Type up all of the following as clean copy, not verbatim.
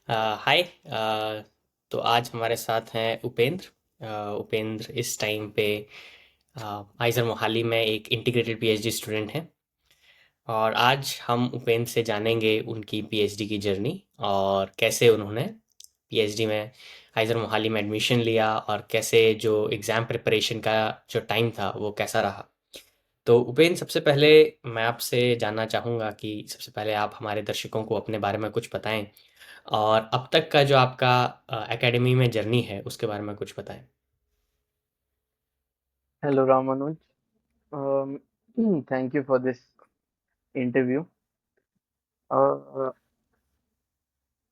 हाय। तो आज हमारे साथ हैं उपेंद्र। उपेंद्र इस टाइम पे आइजर मोहाली में एक इंटीग्रेटेड पीएचडी स्टूडेंट हैं। और आज हम उपेंद्र से जानेंगे उनकी पीएचडी की जर्नी और कैसे उन्होंने पीएचडी में आइजर मोहाली में एडमिशन लिया और कैसे जो एग्ज़ाम प्रिपरेशन का जो टाइम था वो कैसा रहा। तो उपेंद्र, सबसे पहले मैं आपसे जानना चाहूँगा कि सबसे पहले आप हमारे दर्शकों को अपने बारे में कुछ बताएं और अब तक का जो आपका एकेडमी में जर्नी है उसके बारे में कुछ बताएं। Hello, Ramanuj. Thank you for this interview. Uh,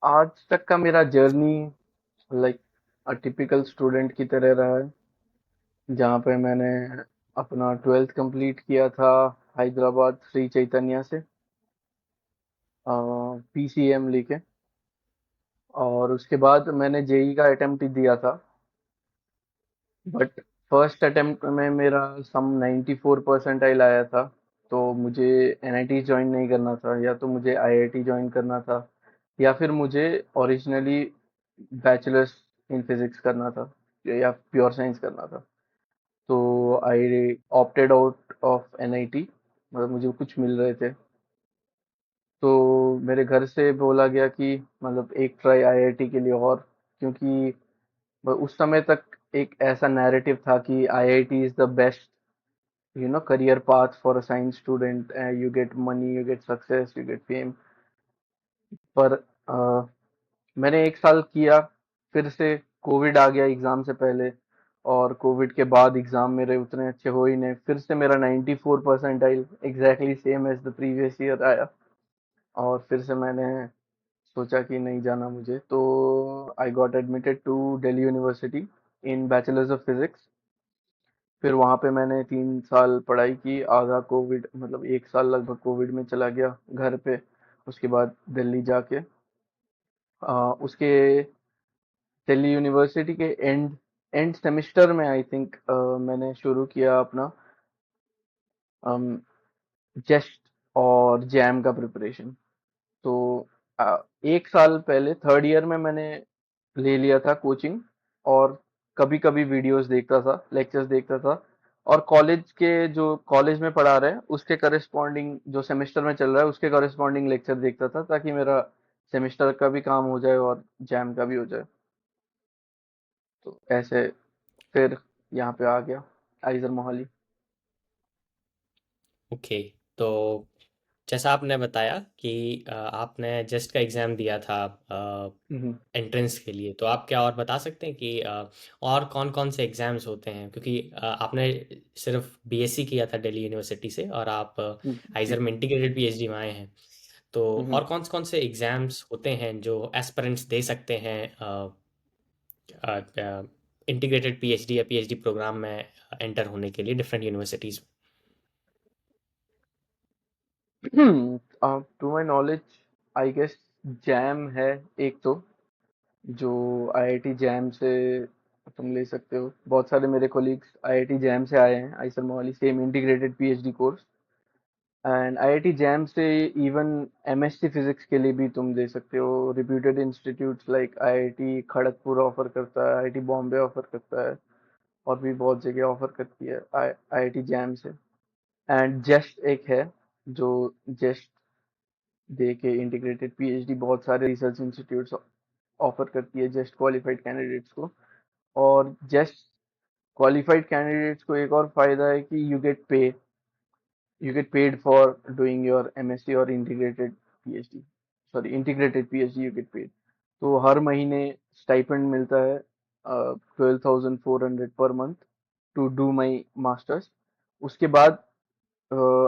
आज तक का मेरा journey like a typical student की तरह रहा है, जहाँ पे मैंने अपना 12th कंप्लीट किया था हैदराबाद श्री चैतन्य से, पीसीएम लेके। और उसके बाद मैंने जेई का अटेम्प्ट दिया था, बट फर्स्ट अटेम्प्ट में मेरा सम 94 परसेंटाइल आया था। तो मुझे एनआईटी ज्वाइन नहीं करना था, या तो मुझे आईआईटी ज्वाइन करना था, या फिर मुझे ओरिजिनली बैचलर्स इन फिजिक्स करना था, या प्योर साइंस करना था। तो I opted out of NIT, मतलब मुझे कुछ मिल रहे थे। तो मेरे घर से बोला गया कि मतलब एक ट्राई आईआईटी के लिए और, क्योंकि उस समय तक एक ऐसा नैरेटिव था कि IIT is the best career path for a science student. You get money, you get success, you get fame. पर मैंने एक साल किया, फिर से कोविड आ गया एग्जाम से पहले, और कोविड के बाद एग्जाम मेरे उतने अच्छे हो ही नहीं। फिर से मेरा 94 percentile exactly same as the previous year आया, और फिर से मैंने सोचा कि नहीं जाना मुझे। तो I got admitted to Delhi university in bachelors of physics. फिर वहाँ पे मैंने 3 साल पढ़ाई की, आधा कोविड, मतलब एक साल लगभग कोविड में चला गया घर पे। उसके बाद दिल्ली जाके उसके दिल्ली यूनिवर्सिटी के एंड एंड सेमेस्टर में आई थिंक मैंने शुरू किया अपना जेस्ट और जैम का प्रिपरेशन। तो एक साल पहले थर्ड ईयर में मैंने ले लिया था कोचिंग, और कभी कभी वीडियोस देखता था, लेक्चर्स देखता था, और कॉलेज के जो कॉलेज में पढ़ा रहे हैं उसके करस्पॉन्डिंग, जो सेमेस्टर में चल रहा है उसके करस्पॉन्डिंग लेक्चर देखता था, ताकि मेरा सेमेस्टर का भी काम हो जाए और जैम का भी हो जाए। तो ऐसे फिर यहाँ पे आ गया, आइजर मोहाली। ओके। तो जैसा आपने बताया कि आपने जस्ट का एग्ज़ाम दिया था हम्म। एंट्रेंस के लिए, तो आप क्या और बता सकते हैं कि और कौन-कौन से एग्ज़ाम्स होते हैं? क्योंकि आपने सिर्फ बीएससी किया था दिल्ली यूनिवर्सिटी से और आप जी। आइज़र में इंटीग्रेटेड पीएचडी में आए हैं। तो हम्म। और कौन से एग्ज़ाम्स होते हैं जो एस्पिरेंट्स दे सकते हैं इंटीग्रेटेड पीएचडी या पीएचडी प्रोग्राम में एंटर होने के लिए डिफरेंट यूनिवर्सिटीज़ में? To my knowledge, I guess JAM है एक तो, जो आईआईटी जैम से तुम ले सकते हो। बहुत सारे मेरे कोलीग्स आईआईटी जैम से आए हैं, Eicher Mohali same integrated PhD course. And IIT jam से इवन एमएससी फिजिक्स के लिए भी तुम दे सकते हो। Reputed institutes like IIT Kharagpur offer करता है, आईआईटी बॉम्बे ऑफर करता है, और भी बहुत जगह ऑफर करती है आईआईटी जैम से। एंड जेस्ट एक है, जो जेस्ट दे के इंटीग्रेटेड पीएचडी बहुत सारे रिसर्च इंस्टीट्यूट्स ऑफर करती है जेस्ट क्वालिफाइड कैंडिडेट्स को। और जस्ट क्वालिफाइड कैंडिडेट्स को एक और फायदा है कि you get paid for doing your MSc और integrated PhD, sorry integrated PhD you get paid. तो हर महीने स्टाइपेंड मिलता है 12,400 पर month to do my masters. उसके बाद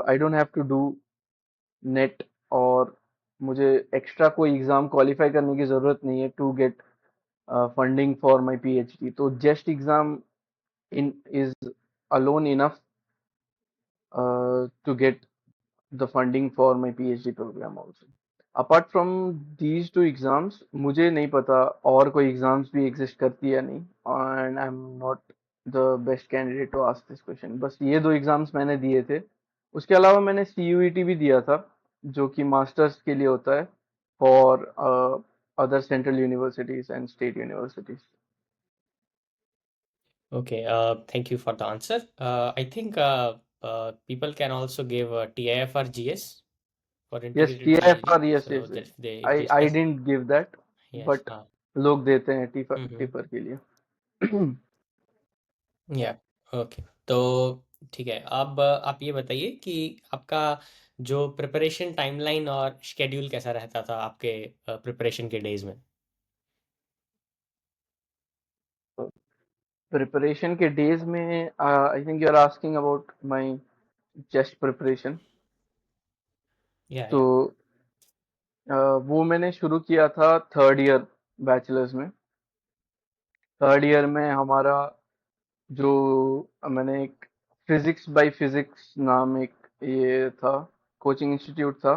I don't have to do NET, और मुझे एक्स्ट्रा कोई एग्जाम क्वालिफाई करने की जरूरत नहीं है to get funding for my PhD. तो JEST exam in is alone enough to get the funding for my PhD program also. Apart from these two exams, मुझे नहीं पता और कोई एग्जाम्स भी एग्जिस्ट करती है या नहीं, and I am not the best candidate to ask this question. बस ये दो एग्जाम्स मैंने दिए थे। उसके अलावा मैंने सीयूईटी भी दिया था, जो कि मास्टर्स के लिए होता है, for other central universities and state universities. Okay, thank you for the answer. I think people can also give TIFR GS for Yes, integrated PhD. TIFR, yes, So yes, that yes. if they I didn't give that, yes, but लोग देते हैं TIFR हम्म, TIFR के लिए. या okay, तो ठीक है। अब आप ये बताइए कि आपका जो प्रिपरेशन टाइमलाइन और शेड्यूल कैसा रहता था आपके प्रिपरेशन के डेज में। प्रिपरेशन के डेज में I think you are asking about my JEST preparation. तो या वो मैंने शुरू किया था थर्ड ईयर बैचलर्स में. थर्ड ईयर में हमारा जो मैंने एक फिजिक्स बाय फिजिक्स नाम एक ये था, कोचिंग इंस्टीट्यूट था.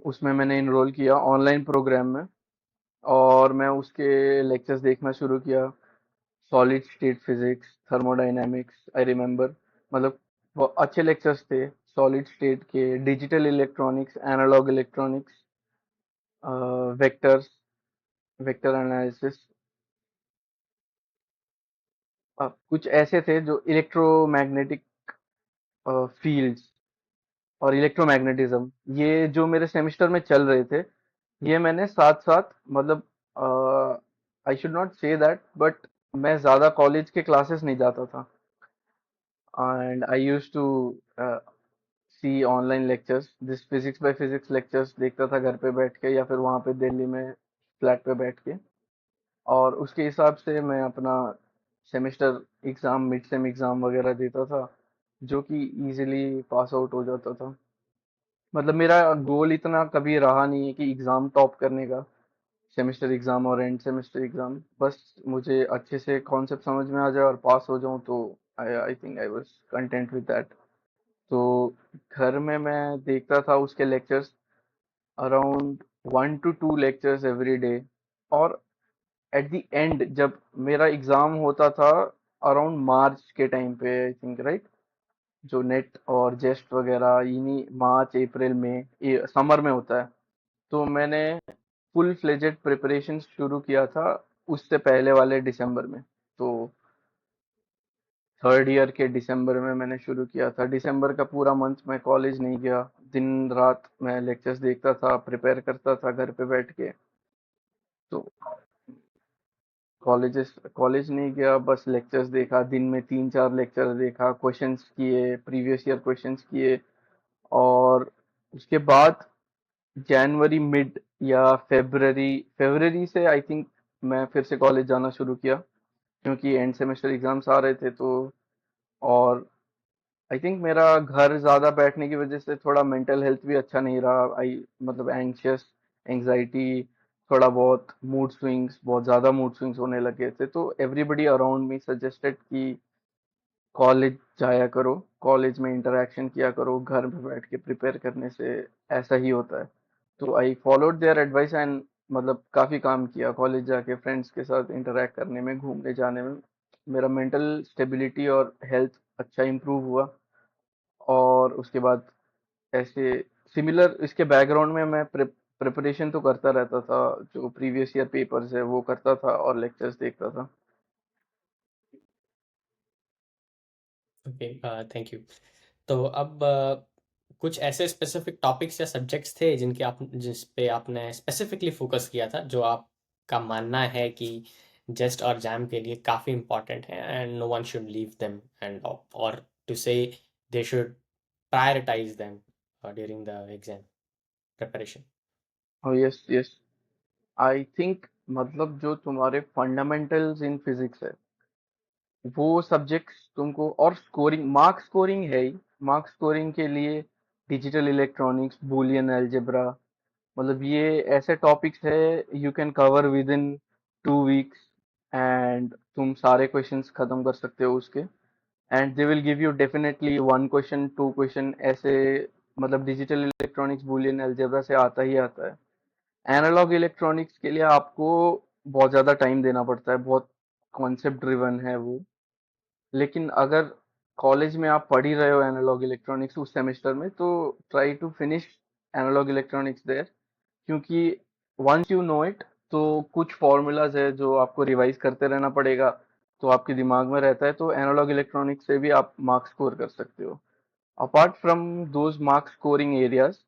उसमें मैंने इनरोल किया ऑनलाइन प्रोग्राम में. और मैं उसके लेक्चर्स देखना शुरू किया. Solid state physics, thermodynamics, I remember. मतलब वो अच्छे लेक्चर्स थे. सॉलिड स्टेट के, digital electronics, analog electronics, vectors, vector analysis. कुछ ऐसे थे जो इलेक्ट्रोमैग्नेटिक फील्ड्स और इलेक्ट्रोमैग्नेटिज्म, ये जो मेरे सेमेस्टर में चल रहे थे, ये मैंने साथ साथ मतलब I should not say that, but मैं ज्यादा कॉलेज के क्लासेस नहीं जाता था. And I use to see online lectures. This physics by physics lectures देखता था घर पे बैठ के या फिर वहां पे दिल्ली में फ्लैट पे बैठ के. और उसके हिसाब से मैं अपना semester exam, mid sem exam वगैरह देता था, जो कि इजीली पास आउट हो जाता था. मतलब मेरा गोल इतना कभी रहा नहीं है कि एग्जाम टॉप करने का. सेमेस्टर एग्जाम और एंड सेमेस्टर एग्जाम, बस मुझे अच्छे से कॉन्सेप्ट समझ में आ जाए और पास हो जाऊं तो I think I was content with that. तो घर में मैं देखता था उसके lectures, around 1 to 2 lectures every day. और एट द एंड जब मेरा एग्जाम होता था, अराउंड मार्च के टाइम पे आई थिंक, राइट, जो नेट और जेस्ट वगैरह इन्हीं मार्च अप्रैल में, ये समर में होता है. तो मैंने फुल फ्लेजेड प्रिपरेशन शुरू किया था उससे पहले वाले दिसंबर में. तो थर्ड ईयर के दिसंबर में मैंने शुरू किया था. दिसंबर का पूरा मंथ मैं कॉलेज नहीं गया. दिन रात मैं लेक्चर्स देखता था, प्रिपेयर करता था घर पे बैठ के. तो कॉलेज नहीं गया, बस लेक्चर्स देखा. दिन में 3 4 लेक्चर देखा, क्वेश्चंस किए, प्रीवियस ईयर क्वेश्चंस किए. और उसके बाद जनवरी मिड या फरवरी फरवरी से आई थिंक मैं फिर से कॉलेज जाना शुरू किया, क्योंकि एंड सेमेस्टर एग्जाम्स आ रहे थे. तो और आई थिंक मेरा घर ज्यादा बैठने की वजह से थोड़ा मेंटल हेल्थ भी अच्छा नहीं रहा. आई मतलब एंग्शियस, एंजाइटी, थोड़ा बहुत मूड स्विंग्स, बहुत ज्यादा मूड स्विंग्स होने लगे थे. तो एवरीबडी अराउंड मी सजेस्टेड कि कॉलेज जाया करो, कॉलेज में इंटरेक्शन किया करो, घर में बैठ के प्रिपेयर करने से ऐसा ही होता है. तो I followed their advice and मतलब काफी काम किया. कॉलेज जाके फ्रेंड्स के साथ इंटरेक्ट करने में, घूमने जाने में मेरा मेंटल स्टेबिलिटी और हेल्थ अच्छा इंप्रूव हुआ. और उसके बाद ऐसे सिमिलर इसके बैकग्राउंड में मैं प्रिपरेशन तो करता रहता था. जो प्रीवियस ईयर पेपर्स है वो करता था और लेक्चर्स देखता था. Okay, thank you. तो अब कुछ ऐसे स्पेसिफिक टॉपिक्स या सब्जेक्ट्स थे जिस पे आपने स्पेसिफिकली फोकस किया था, जो आपका मानना है कि जेस्ट और जैम के लिए काफ़ी इंपॉर्टेंट है and no one should leave them and और to say they should prioritise them during the exam preparation. और यस यस, आई थिंक मतलब जो तुम्हारे फंडामेंटल्स इन फिजिक्स है, वो सब्जेक्ट्स तुमको, और स्कोरिंग, मार्क स्कोरिंग है ही. मार्क स्कोरिंग के लिए डिजिटल इलेक्ट्रॉनिक्स, बूलियन अलजेब्रा, मतलब ये ऐसे टॉपिक्स है you can cover with in 2 weeks. And तुम सारे क्वेश्चंस खत्म कर सकते हो उसके. And they will give you definitely 1 question 2 question ऐसे. मतलब डिजिटल इलेक्ट्रॉनिक्स, बूलियन अलजेब्रा से आता ही आता है. एनालॉग इलेक्ट्रॉनिक्स के लिए आपको बहुत ज्यादा टाइम देना पड़ता है, बहुत कॉन्सेप्ट ड्रिवन है वो. लेकिन अगर कॉलेज में आप पढ़ ही रहे हो एनालॉग इलेक्ट्रॉनिक्स उस सेमेस्टर में, तो try to finish analog electronics there. क्योंकि वंस यू नो इट, तो कुछ फॉर्मूलाज है जो आपको रिवाइज करते रहना पड़ेगा, तो आपके दिमाग में रहता है, तो एनालॉग इलेक्ट्रॉनिक्स से भी आप मार्क्स स्कोर कर सकते हो। Apart from those marks scoring areas,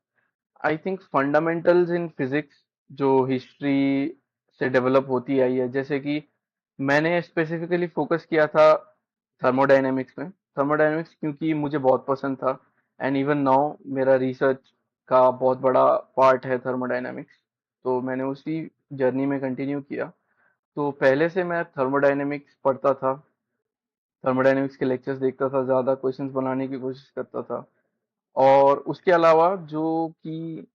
I think fundamentals in physics जो हिस्ट्री से डेवलप होती आई है, जैसे कि मैंने स्पेसिफिकली फोकस किया था थर्मोडायनेमिक्स में। थर्मोडायनेमिक्स क्योंकि मुझे बहुत पसंद था, एंड इवन नाउ मेरा रिसर्च का बहुत बड़ा पार्ट है थर्मोडायनेमिक्स, तो मैंने उसी जर्नी में कंटिन्यू किया। तो पहले से मैं थर्मोडायनेमिक्स पढ़ता था, थर्मोडायनेमिक्स के लेक्चर्स देखता था, ज़्यादा क्वेश्चंस बनाने की कोशिश करता था। और उसके अलावा जो कि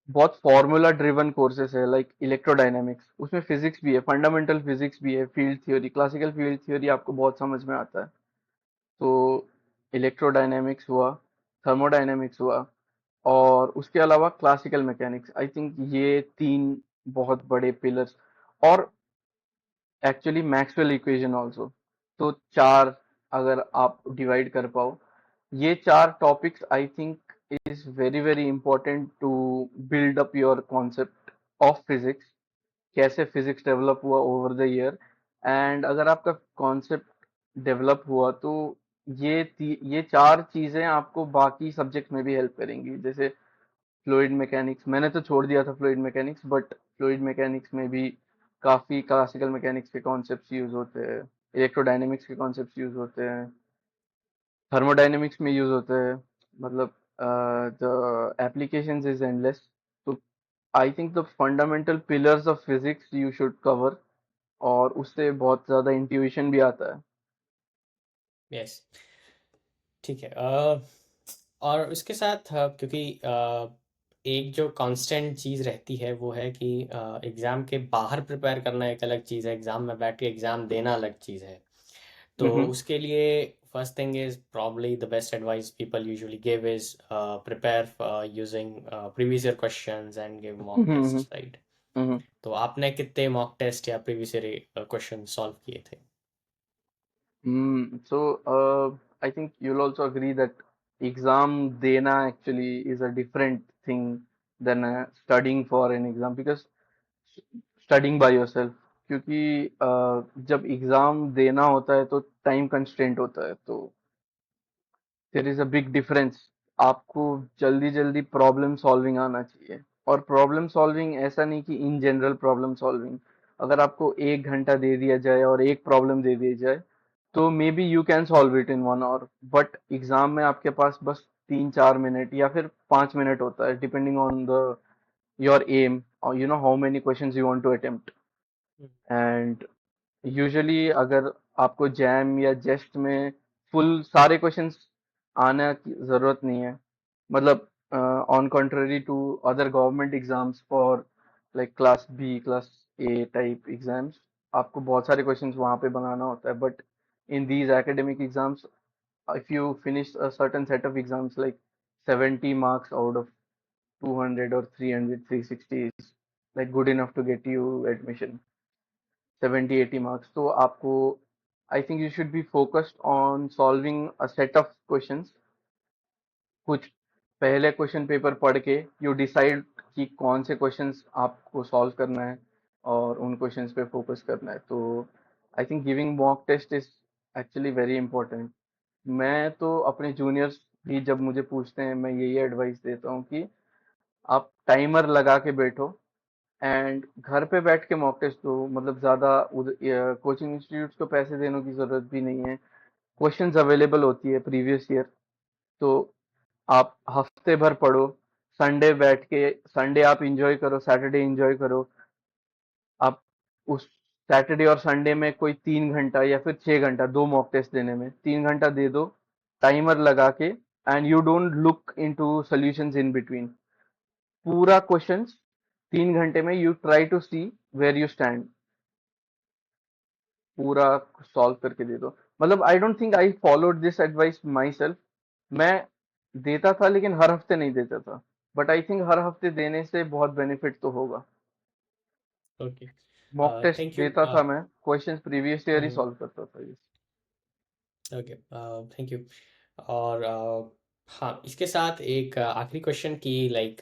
बहुत फॉर्मूला ड्रिवन कोर्सेस है लाइक इलेक्ट्रोडायनेमिक्स, उसमें फिजिक्स भी है, फंडामेंटल फिजिक्स भी है, field theory, classical field theory आपको बहुत समझ में आता है। तो इलेक्ट्रोडायनेमिक्स हुआ, थर्मोडायनेमिक्स हुआ, और उसके अलावा क्लासिकल मैकेनिक्स, आई थिंक ये तीन बहुत बड़े पिलर्स, और एक्चुअली मैक्सवेल इक्वेशन आल्सो। तो चार, अगर आप डिवाइड कर पाओ, ये चार topics I think is very very important to build up your concept of physics, कैसे फिजिक्स डेवलप हुआ ओवर द ईयर। एंड अगर आपका कॉन्सेप्ट डेवलप हुआ, तो ये चार चीजें आपको बाकी सब्जेक्ट में भी हेल्प करेंगी। जैसे फ्लूइड मैकेनिक्स, मैंने तो छोड़ दिया था fluid mechanics, but fluid mechanics में भी काफी क्लासिकल मैकेनिक्स के कॉन्सेप्ट्स यूज होते हैं, इलेक्ट्रोडायनेमिक्स के कॉन्सेप्ट्स यूज होते हैं, थर्मोडायनेमिक्स में यूज होते हैं। मतलब द एप्लीकेशंस इज एंडलेस। तो I think the fundamental pillars of physics you should cover, और उससे बहुत ज्यादा इंट्यूशन भी आता है। यस, ठीक है। और उसके साथ क्योंकि एक जो कांस्टेंट चीज़ रहती है वो है कि एग्ज़ाम के बाहर प्रिपेयर करना एक अलग चीज़ है, एग्ज़ाम में बैठ के एग्ज़ाम देना अलग चीज़ है। तो हम्म उसके लिए first thing is probably the best advice people usually give is prepare using previous year questions and give mock hmm test, right? Hmm तो आपने कितने मॉक टेस्ट या प्रीवियस ईयर क्वेश्चन सॉल्व किए थे? So I think you'll also agree that exam dena actually is a different thing than studying for an exam, because studying by yourself, क्योंकि जब exam देना होता है तो टाइम कंस्ट्रेंट होता है, तो there is a big difference. आपको जल्दी जल्दी प्रॉब्लम सॉल्विंग आना चाहिए, और प्रॉब्लम सॉल्विंग ऐसा नहीं कि इन जनरल प्रॉब्लम सॉल्विंग। अगर आपको 1 घंटा दे दिया जाए और एक प्रॉब्लम दे दी जाए, तो maybe you can solve it in 1 hour, but exam में आपके पास बस 3-4 मिनट या फिर 5 मिनट होता है, depending on the your aim, और you know how many questions you want to attempt. And usually अगर आपको जैम या जेस्ट में फुल सारे क्वेश्चंस आने की जरूरत नहीं है, मतलब on contrary to other government exams for like class B, class A type exams, आपको बहुत सारे क्वेश्चंस वहां पे बनाना होता है। But in these academic exams, if you finish a certain set of exams like 70 marks out of 200 or 300, 360 is like good enough to get you admission, 70-80 marks, तो आपको आई think you should be focused on solving a set of questions. कुछ पहले question paper पढ़ के you decide कि कौन से questions आपको सॉल्व करना है, और उन क्वेश्चंस पे फोकस करना है। तो I think giving mock test is actually very important. मैं तो अपने जूनियर्स भी जब मुझे पूछते हैं, मैं यही एडवाइस देता हूँ कि आप टाइमर लगा के बैठो, एंड घर पे बैठ के मॉक टेस्ट दो। मतलब ज्यादा कोचिंग इंस्टीट्यूट्स को पैसे देने की जरूरत भी नहीं है, क्वेश्चंस अवेलेबल होती है प्रीवियस ईयर। तो आप हफ्ते भर पढ़ो, संडे बैठ के, संडे आप इंजॉय करो, सैटरडे इंजॉय करो। आप उस सैटरडे और संडे में कोई 3 घंटा या फिर 6 घंटा, दो मॉक टेस्ट देने में 3 घंटा दे दो, टाइमर लगा के, and you don't look into solutions in between. पूरा क्वेश्चंस 3 घंटे में you try to see where you stand, पूरा सॉल्व करके दे दो। मतलब I don't think I followed this advice myself. मैं देता था लेकिन हर हफ्ते नहीं देता था, बट आई थिंक हर हफ्ते देने से बहुत बेनिफिट तो होगा। Okay, mock test thank you. देता था मैं, क्वेश्चंस प्रीवियस ईयर ही सॉल्व करता था ये। Okay, thank you. और हाँ, इसके साथ एक आखिरी क्वेश्चन की लाइक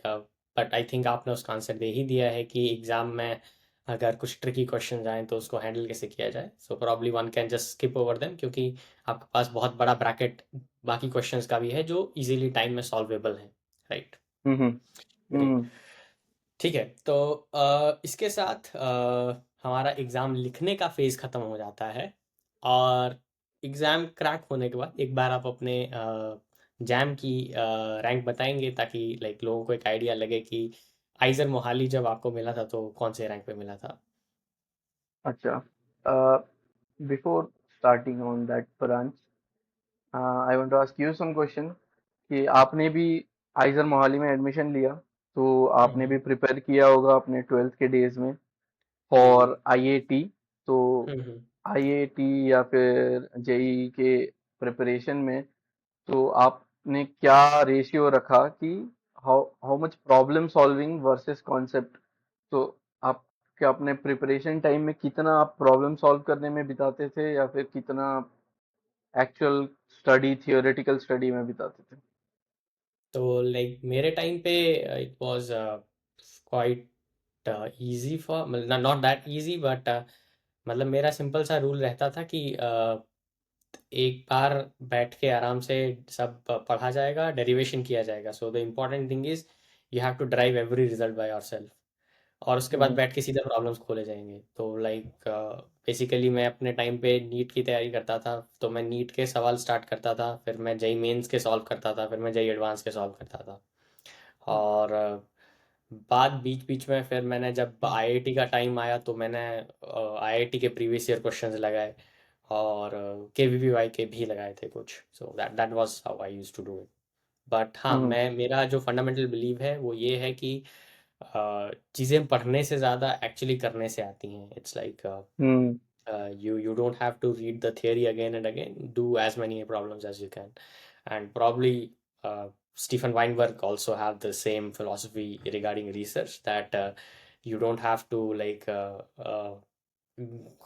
बट आई थिंक आपने उसका आंसर दे ही दिया है कि एग्जाम में अगर कुछ ट्रिकी क्वेश्चन आए तो उसको हैंडल कैसे किया जाए। So probably one can just skip over them, क्योंकि आपके पास बहुत बड़ा ब्रैकेट बाकी क्वेश्चंस का भी है जो इजीली टाइम में सॉल्वेबल है। राइट। हम्म ग्रेट। हम्म ठीक है, तो इसके साथ हमारा एग्ज़ाम लिखने का फेज़ ख़त्म हो जाता है। और एग्ज़ाम क्रैक होने के बाद एक बार आप अपने जैम की रैंक बताएंगे, ताकि लाइक लोगों को एक आइडिया लगे कि आइजर मोहाली जब आपको मिला था तो कौन से रैंक पे मिला था। अच्छा, before starting on that branch, I want to ask you some question कि आपने भी आइजर मोहाली में एडमिशन लिया, तो आपने हम्म। भी प्रिपेयर किया होगा अपने ट्वेल्थ के डेज में जी जी। For IIT. तो हम्म। आईआईटी या फिर जेई के प्रिपरेशन में, तो आपने क्या रेशियो रखा कि how how much problem solving versus concept? तो आप क्या अपने प्रिपरेशन टाइम में कितना आप प्रॉब्लम सॉल्व करने में बिताते थे, या फिर कितना एक्चुअल स्टडी, थियोरेटिकल स्टडी में बिताते थे? तो लाइक मेरे टाइम पे it was quite easy for, मतलब नॉट दैट इजी, बट मतलब मेरा सिंपल सा रूल रहता था कि एक बार बैठ के आराम से सब पढ़ा जाएगा, डेरिवेशन किया जाएगा। So the important thing is you have to derive every result by yourself. और उसके बाद हम्म बैठ के सीधा प्रॉब्लम्स खोले जाएंगे। तो लाइक बेसिकली मैं अपने टाइम पे नीट की तैयारी करता था, तो मैं नीट के सवाल स्टार्ट करता था, फिर मैं जेई मेंस के सॉल्व करता था, फिर मैं जेई एडवांस के सॉल्व करता था। और बाद बीच बीच में फिर मैंने जब आईआईटी का टाइम आया तो मैंने आईआईटी के प्रीवियस ईयर क्वेश्चंस लगाए, और केवीपीवाई के भी लगाए थे कुछ। So that that was how I used to do it. But हाँ, हम्म मैं मेरा जो फंडामेंटल बिलीव है वो ये है कि चीज़ें पढ़ने से ज़्यादा एक्चुअली करने से आती हैं। It's like hmm you don't have to read the theory again and again. Do as many problems as you can. And probably Stephen Weinberg also have the same philosophy regarding research, that you don't have to like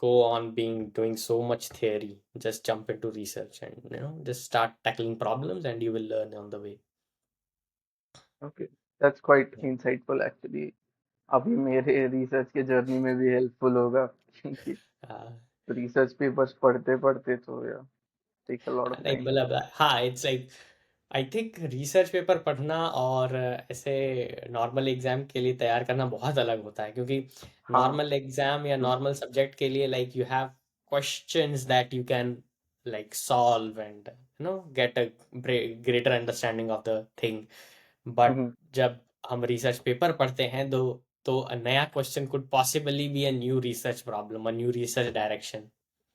go on being doing so much theory. Just jump into research and just start tackling problems and you will learn on the way. Okay, that's quite Yeah. Insightful actually. अभी मेरे research के journey में भी helpful होगा, क्योंकि Uh, research papers पढ़ते पढ़ते तो या takes a lot of like time. मतलब हाँ, it's like I think research paper पढ़ना और ऐसे नॉर्मल एग्जाम के लिए तैयार करना बहुत अलग होता है, क्योंकि हाँ, नॉर्मल एग्जाम या ट्रू। नॉर्मल सब्जेक्ट के लिए like you have questions that you can like solve and get a greater understanding of the thing. But hmm जब हम रिसर्च पेपर पढ़ते हैं तो a नया question could possibly be a new research problem, a new research direction,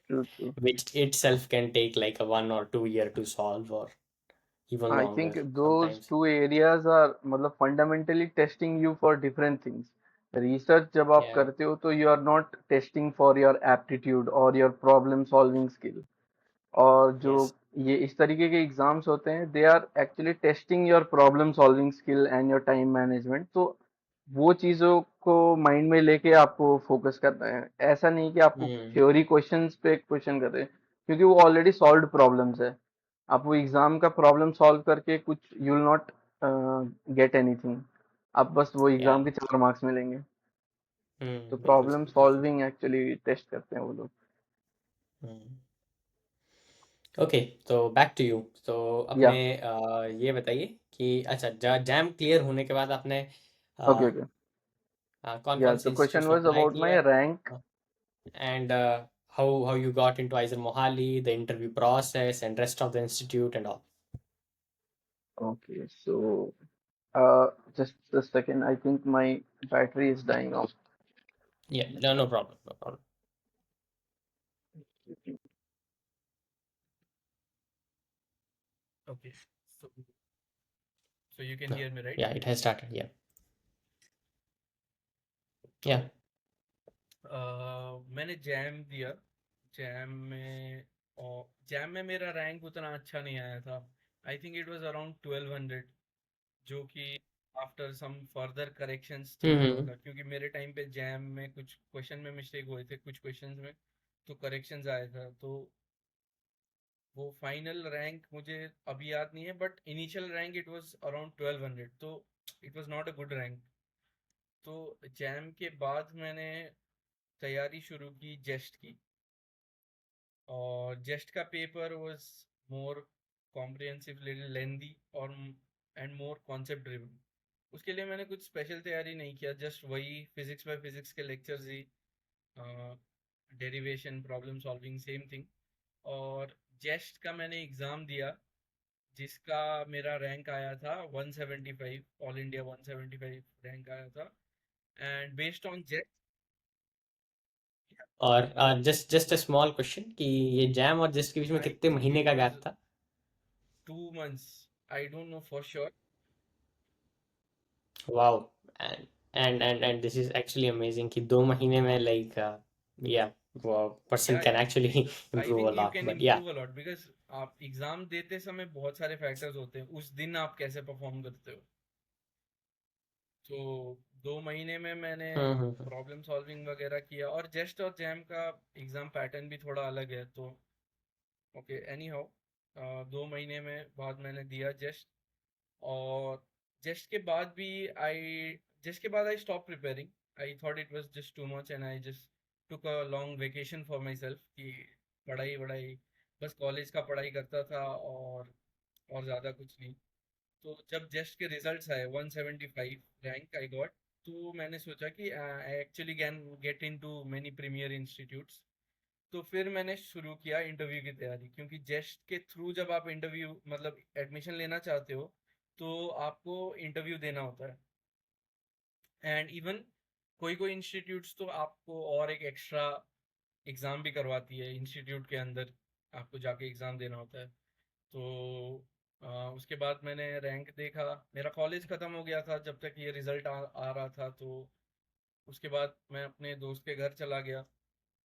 true true. which itself can take like a 1 or 2 year to solve, or even I longer think those sometimes. Two areas are मतलब fundamentally testing you for different things. Research जब आप Yeah. करते हो तो you are not testing for your aptitude और your problem solving skill. और जो Yes. ये इस तरीके के एग्जाम्स होते हैं, they are actually testing your problem solving skill and your time management. तो वो चीज़ों को माइंड में लेके आपको फोकस करना है। ऐसा नहीं कि आपको Hmm. थ्योरी क्वेश्चंस पे क्वेश्चन कर रहे हैं, क्योंकि वो ऑलरेडी सॉल्व्ड प्रॉब्लम्स है। आप वो एग्जाम का प्रॉब्लम सॉल्व करके कुछ you will not get anything. आप बस वो Yeah. एग्जाम के 4 मार्क्स मिलेंगे। तो बिल्कुल प्रॉब्लम सही, बिल्कुल सॉल्विंग एक्चुअली टेस्ट करते हैं वो लोग। सही। ओके, तो बैक टू यू। तो या अपने ये बताइए कि अच्छा, जैम क्लियर होने के बाद आपने ओके ओके। कौन या कौन से द क्वेश्चन इंस्टीट्यूट्स में वाज अप्लाई अबाउट किया, my rank. and how you got into IISER Mohali, the interview process, and rest of the institute and all. Okay, so just a second. I think my battery is dying off. Yeah, no, no problem, no problem. Okay, so so you can No, hear me, right? yeah, it has started. Yeah, yeah. Okay. मैंने jam दिया। Jam में और jam में मेरा rank उतना अच्छा नहीं आया था। I think it was around 1200, जो कि आफ्टर सम फर्दर करेक्शंस ठीक हुआ हम्म। था, क्योंकि मेरे टाइम पे जैम में कुछ क्वेश्चन में मिस्टेक हुए थे, कुछ क्वेश्चंस में तो करेक्शंस आया था। तो वो फाइनल रैंक मुझे अभी याद नहीं है, but initial rank it was around 1200। तो it was not a good rank. तो जैम के बाद मैंने तैयारी शुरू की जेस्ट की, और जेस्ट का paper was more comprehensive, little lengthy और एंड मोर कॉन्सेप्ट ड्रिवन। उसके लिए मैंने कुछ स्पेशल तैयारी नहीं किया, जस्ट वही फिजिक्स बाय फिजिक्स के लेक्चर्स ही, derivation, problem solving, same thing. और जेस्ट का मैंने एग्ज़ाम दिया, जिसका मेरा रैंक आया था 175, ऑल इंडिया 175 रैंक आया था। एंड बेस्ड ऑन जेस्ट, और जस्ट अ स्मॉल क्वेश्चन कि ये जैम और जस्ट के बीच में आई कितने थिंक महीने इट का वाज गैप था? 2 months, I don't know for sure. Wow! And this is actually amazing कि 2 महीने में लाइक या वो पर्सन या can actually I improve think a you lot can but या इम्प्रूव अलॉट, बिकॉज आप एग्जाम देते समय बहुत सारे फैक्टर्स होते हैं, उस दिन आप कैसे परफॉर्म करते हो। तो 2 महीने में मैंने हम्म। प्रॉब्लम सॉल्विंग वगैरह किया, और जेस्ट और जैम का एग्जाम पैटर्न भी थोड़ा अलग है, तो ओके एनी हाउ, 2 महीने में बाद मैंने दिया जेस्ट। और जेस्ट के बाद भी आई जेस्ट के बाद I stop preparing. I thought it was just too much and I just took a long vacation for my self, कि पढ़ाई वढ़ाई, बस कॉलेज का पढ़ाई करता था, और ज़्यादा कुछ नहीं। तो जब जेस्ट के रिजल्ट्स आए, 175 रैंक आई गॉट, तो मैंने सोचा कि I actually can get into many premiere institutes. तो फिर मैंने शुरू किया इंटरव्यू की तैयारी, क्योंकि जेस्ट के थ्रू जब आप इंटरव्यू मतलब एडमिशन लेना चाहते हो, तो आपको इंटरव्यू देना होता है। एंड इवन कोई कोई इंस्टीट्यूट्स तो आपको और एक एक्स्ट्रा एग्ज़ाम भी करवाती है इंस्टीट्यूट के अंदर, आपको जाके एग्ज़ाम देना होता है। तो उसके बाद मैंने रैंक देखा, मेरा कॉलेज ख़त्म हो गया था जब तक ये रिज़ल्ट आ रहा था। तो उसके बाद मैं अपने दोस्त के घर चला गया,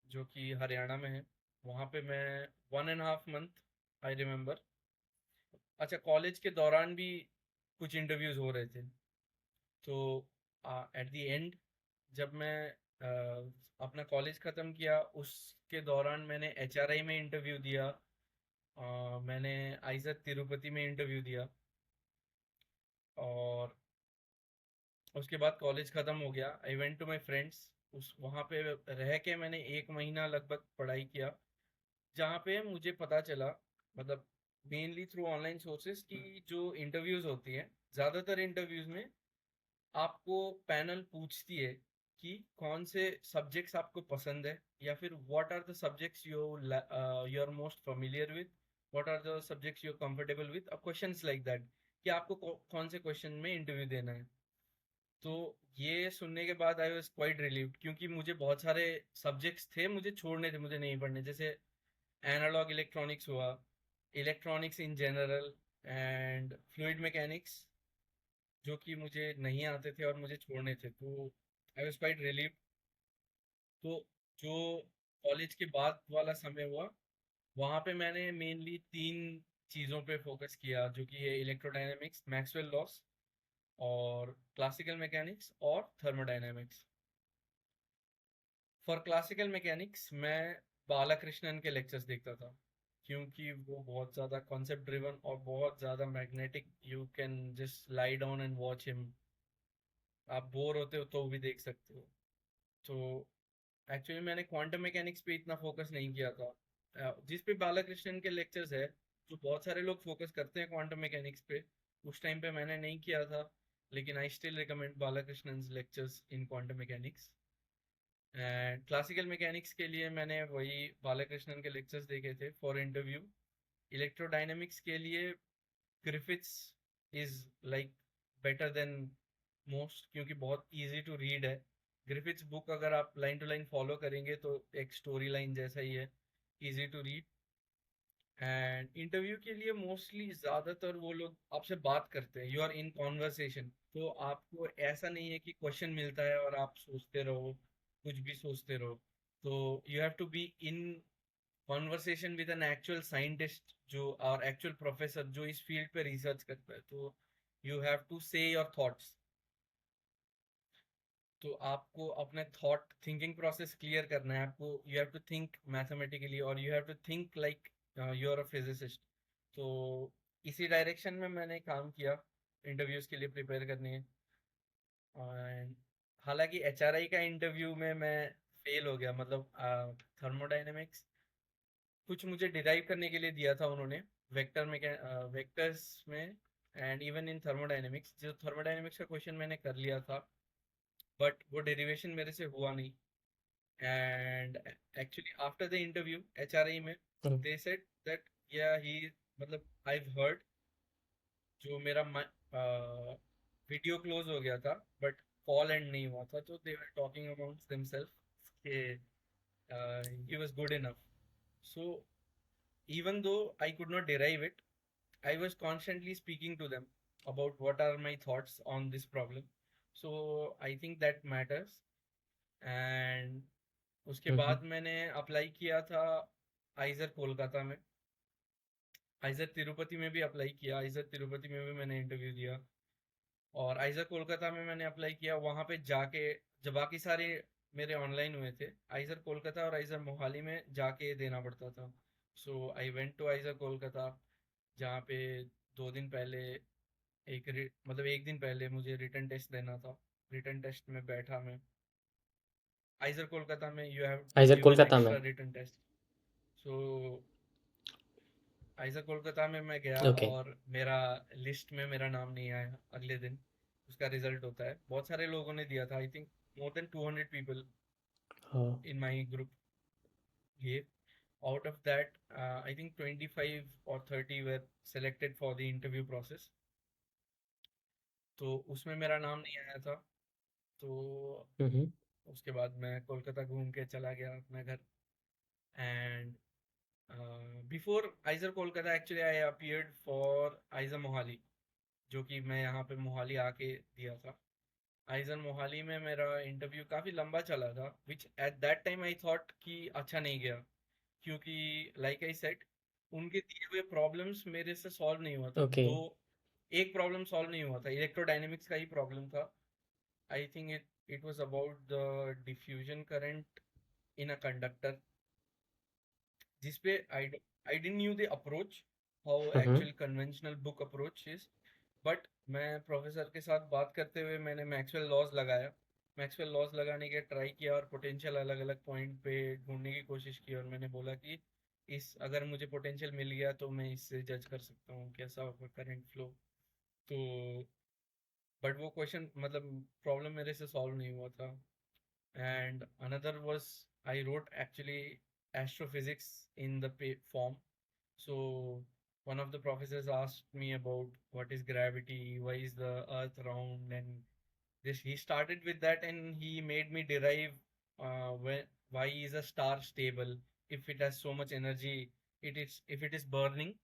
जो कि हरियाणा में है। वहाँ पे मैं 1.5 month, आई रिमेम्बर, अच्छा कॉलेज के दौरान भी कुछ इंटरव्यूज़ हो रहे थे। तो एट द एंड, जब मैं अपना कॉलेज ख़त्म किया, उसके दौरान मैंने एचआरआई में इंटरव्यू दिया, मैंने आइजर तिरुपति में इंटरव्यू दिया, और उसके बाद कॉलेज ख़त्म हो गया, I went to my friends. उस वहाँ पे रह के मैंने 1 महीना लगभग पढ़ाई किया, जहाँ पे मुझे पता चला, मतलब मेनली थ्रू ऑनलाइन सोर्सेज, कि जो इंटरव्यूज़ होती हैं, ज़्यादातर इंटरव्यूज़ में आपको पैनल पूछती है कि कौन से सब्जेक्ट्स आपको पसंद है, या फिर what are the subjects you are most familiar with, what are the subjects you are comfortable with, questions like that, कि आपको कौन से क्वेश्चन में इंटरव्यू देना है। तो ये सुनने के बाद आई वाज क्वाइट रिलीव्ड, क्योंकि मुझे बहुत सारे सब्जेक्ट्स थे मुझे छोड़ने थे, मुझे नहीं पढ़ने, जैसे एनालॉग इलेक्ट्रॉनिक्स हुआ, electronics in general, and fluid mechanics, जो कि मुझे नहीं आते थे और मुझे छोड़ने थे। तो आई वाज क्वाइट रिलीव्ड। तो जो कॉलेज के बाद वाला समय हुआ, वहाँ पे मैंने मेनली 3 चीज़ों पे फोकस किया, जो कि है इलेक्ट्रोडायनेमिक्स, मैक्सवेल लॉस, और क्लासिकल मैकेनिक्स और थर्मोडायनेमिक्स। फॉर क्लासिकल मैकेनिक्स मैं बालाकृष्णन के लेक्चर्स देखता था, क्योंकि वो बहुत ज़्यादा कॉन्सेप्ट ड्रिवन और बहुत ज़्यादा magnetic, you can just lie down and watch him, आप बोर होते हो तो भी देख सकते हो। तो एक्चुअली मैंने क्वांटम मैकेनिक्स पे इतना फोकस नहीं किया था, जिस पे बालाकृष्णन के लेक्चर्स है, जो बहुत सारे लोग फोकस करते हैं क्वांटम मैकेनिक्स पे, उस टाइम पे मैंने नहीं किया था। लेकिन I still recommend Balakrishnan lectures in quantum mechanics. And classical mechanics के लिए मैंने वही बालाकृष्णन के लेक्चर्स देखे थे फॉर इंटरव्यू। इलेक्ट्रोडायनेमिक्स के लिए Griffiths is like better than most, क्योंकि बहुत इजी टू रीड है। ग्रिफिथ्स बुक अगर आप लाइन टू लाइन फॉलो करेंगे तो एक स्टोरी लाइन जैसा ही है, easy to read. And interview के लिए मोस्टली ज़्यादातर वो लोग आपसे बात करते हैं, यू आर इन कॉन्वर्सेशन। तो आपको ऐसा नहीं है कि क्वेश्चन मिलता है और आप सोचते रहो, कुछ भी सोचते रहो। तो you have to be in conversation with an actual scientist, जो और एक्चुअल प्रोफेसर जो इस फील्ड पे रिसर्च करता है। तो यू हैव टू से योर थॉट्स। तो आपको अपने थॉट थिंकिंग प्रोसेस क्लियर करना है, आपको you have to think mathematically, और you have to think like you are a physicist. तो इसी डायरेक्शन में मैंने काम किया। इंटरव्यूज के लिए प्रिपेयर करनी है। एंड हालांकि एचआरआई का इंटरव्यू में मैं फेल हो गया, मतलब थर्मोडायनेमिक्स कुछ मुझे डिराइव करने के लिए दिया था उन्होंने, वेक्टर्स में एंड इवन इन थर्मोडायनेमिक्स। जो थर्मोडायनेमिक्स का क्वेश्चन मैंने कर लिया था, बट वो डेरिवेशन मेरे से हुआ नहीं। And actually after the interview HRI में हम्म, दे सेड दैट या ही, मतलब आई हर्ड जो मेरा वीडियो क्लोज हो गया था बट कॉल एंड नहीं हुआ था, तो दे वर टॉकिंग अबाउट देमसेल्फ कि he was good enough. So even though I could not derive it, I was constantly speaking to them about what are my thoughts on this problem. So I think that matters. And उसके हम्म, बाद मैंने apply किया था आइजर कोलकाता में। आइजर तिरुपति में भी apply किया, आइजर तिरुपति में भी मैंने इंटरव्यू दिया। और आइजर कोलकाता में मैंने अप्लाई किया, वहाँ पे जाके जब बाकी सारे मेरे ऑनलाइन हुए थे, आइजर कोलकाता और आइजर मोहाली में जाके देना पड़ता था। So I went to IISER Kolkata, जहाँ पे 2 दिन पहले मतलब 1 दिन पहले मुझे रिटर्न टेस्ट देना था। रिटर्न टेस्ट में बैठा मैं। आइजर कोलकाता में you have to IISER give an Kolkata में। Extra written test. So IISER Kolkata में मैं गया ओके। और मेरा लिस्ट में मेरा नाम नहीं आया। अगले दिन उसका रिजल्ट होता है, बहुत सारे लोगों ने दिया था, I think more than 200 people हाँ। In my group gave. Out of that, I think 25 or 30 were selected for the interview process. तो उसमें मेरा नाम नहीं आया था। तो हम्म, उसके बाद मैं कोलकाता घूम के चला गया अपना घर। And before आइजर Kolkata actually I appeared for आइजर Mohali, जो कि मैं यहाँ पे मोहाली आके दिया था। आइजर मोहाली में मेरा इंटरव्यू काफ़ी लंबा चला था, which at that time I thought कि अच्छा नहीं गया, क्योंकि लाइक आई सेड उनके दिए हुए प्रॉब्लम्स मेरे से सॉल्व नहीं हुआ था। ओके। दो एक प्रॉब्लम सॉल्व नहीं हुआ था, इलेक्ट्रोडायनेमिक्स का ही प्रॉब्लम था। I think it was about the diffusion current in a conductor, जिसपे I didn't knew the approach, how hmm, actual conventional book approach is. But मैं प्रोफेसर के साथ बात करते हुए मैंने मैक्सवेल लॉज लगाया। मैक्सवेल लॉज लगाने के ट्राई किया और पोटेंशियल अलग अलग पॉइंट पे ढूंढने की कोशिश की, और मैंने बोला कि इस अगर मुझे पोटेंशियल मिल गया तो मैं इससे जज कर सकता हूँ कैसा होगा करंट फ्लो। तो बट वो क्वेश्चन मतलब प्रॉब्लम मेरे से सॉल्व नहीं हुआ था। and another was I wrote actually astrophysics in the form. So one of the professors asked me about what is gravity, why is the earth round, and this he started with that, and he made me derive why is a star stable if it has so much energy. It is if it is burning,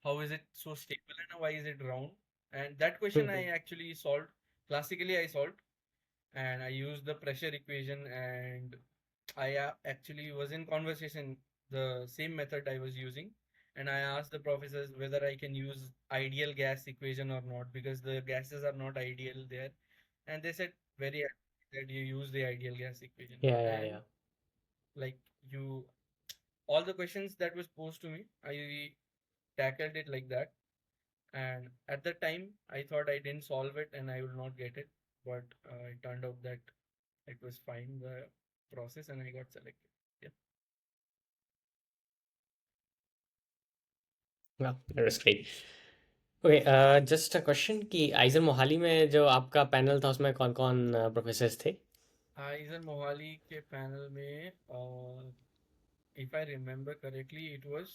how is it so stable, and why is it round? And that question I hmm, actually solved. Classically I solved, and I used the pressure equation, and I actually was in conversation the same method I was using, and I asked the professors whether I can use ideal gas equation or not, because the gases are not ideal there, and they said very happy that you use the ideal gas equation. yeah, yeah, And yeah. like you, all the questions that was posed to me, I tackled it like that. And at the time I thought I didn't solve it and I will not get it, but it turned out that it was fine, the process, and I got selected. Yeah. Yeah, that was great. Okay, just a question कि आइजर मोहाली में जो आपका panel था उसमें कौन कौन professors थे? IISER Mohali के पैनल में, if I remember correctly, it was